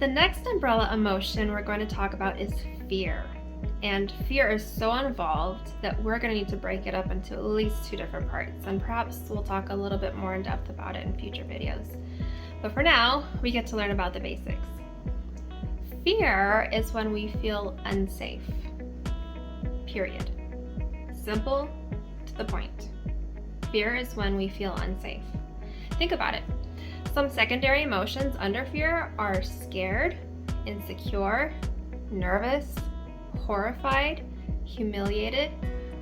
The next umbrella emotion we're going to talk about is fear. And fear is so involved that we're going to need to break it up into at least two different parts. And perhaps we'll talk a little bit more in depth about it in future videos. But for now, we get to learn about the basics. Fear is when we feel unsafe. Period. Simple, to the point. Fear is when we feel unsafe. Think about it. Some secondary emotions under fear are scared, insecure, nervous, horrified, humiliated,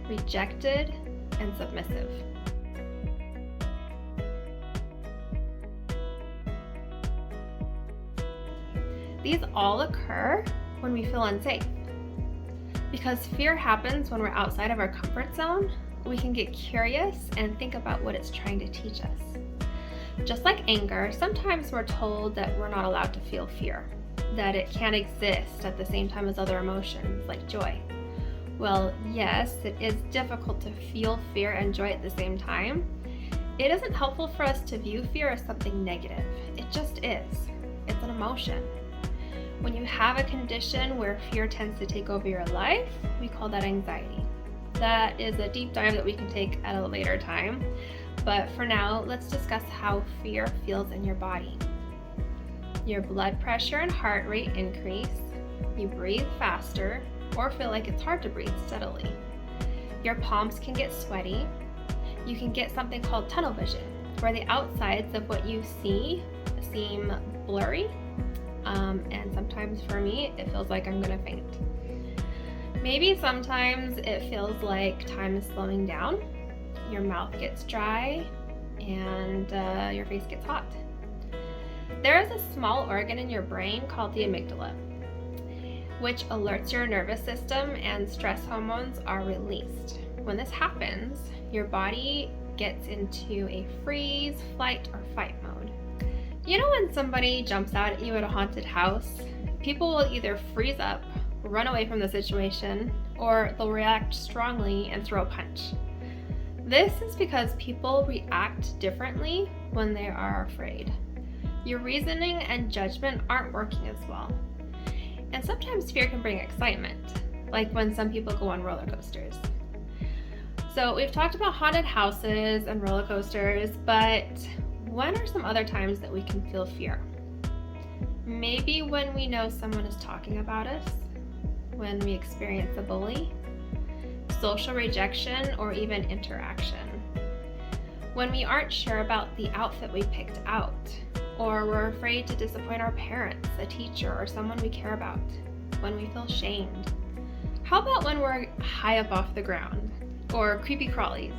rejected, and submissive. These all occur when we feel unsafe. Because fear happens when we're outside of our comfort zone, we can get curious and think about what it's trying to teach us. Just like anger, sometimes we're told that we're not allowed to feel fear, that it can't exist at the same time as other emotions like joy. Well, yes, it is difficult to feel fear and joy at the same time. It isn't helpful for us to view fear as something negative. It just is. It's an emotion. When you have a condition where fear tends to take over your life, we call that anxiety. That is a deep dive that we can take at a later time. But for now, let's discuss how fear feels in your body. Your blood pressure and heart rate increase. You breathe faster or feel like it's hard to breathe steadily. Your palms can get sweaty. You can get something called tunnel vision, where the outsides of what you see seem blurry. And sometimes for me, it feels like I'm gonna faint. Maybe sometimes it feels like time is slowing down. Your mouth gets dry and your face gets hot. There is a small organ in your brain called the amygdala, which alerts your nervous system and stress hormones are released. When this happens, your body gets into a freeze, flight, or fight mode. You know when somebody jumps out at you at a haunted house, people will either freeze up, run away from the situation, or they'll react strongly and throw a punch. This is because people react differently when they are afraid. Your reasoning and judgment aren't working as well. And sometimes fear can bring excitement, like when some people go on roller coasters. So we've talked about haunted houses and roller coasters, but when are some other times that we can feel fear? Maybe when we know someone is talking about us, when we experience a bully, social rejection, or even interaction. When we aren't sure about the outfit we picked out, or we're afraid to disappoint our parents, a teacher, or someone we care about. When we feel shamed. How about when we're high up off the ground, or creepy crawlies?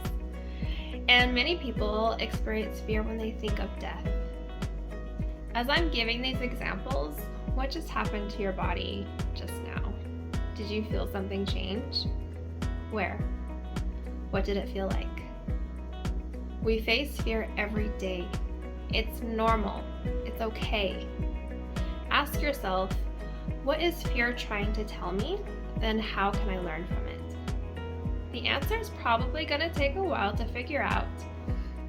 And many people experience fear when they think of death. As I'm giving these examples, what just happened to your body just now? Did you feel something change? Where? What did it feel like? We face fear every day. It's normal. It's okay. Ask yourself, what is fear trying to tell me, and how can I learn from it? The answer is probably going to take a while to figure out,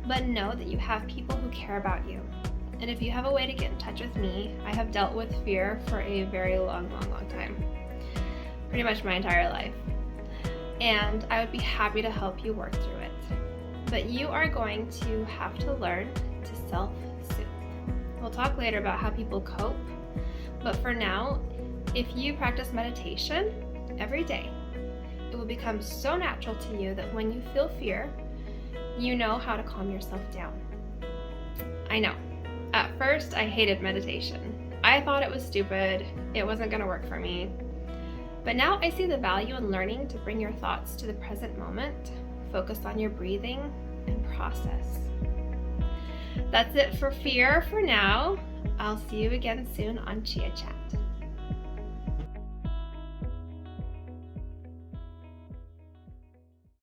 but know that you have people who care about you. And if you have a way to get in touch with me, I have dealt with fear for a very long time. Pretty much my entire life. And I would be happy to help you work through it. But you are going to have to learn to self-soothe. We'll talk later about how people cope, but for now, if you practice meditation every day, it will become so natural to you that when you feel fear, you know how to calm yourself down. I know. At first, I hated meditation. I thought it was stupid. It wasn't going to work for me. But now I see the value in learning to bring your thoughts to the present moment, focus on your breathing, and process. That's it for fear for now. I'll see you again soon on Chia Chat.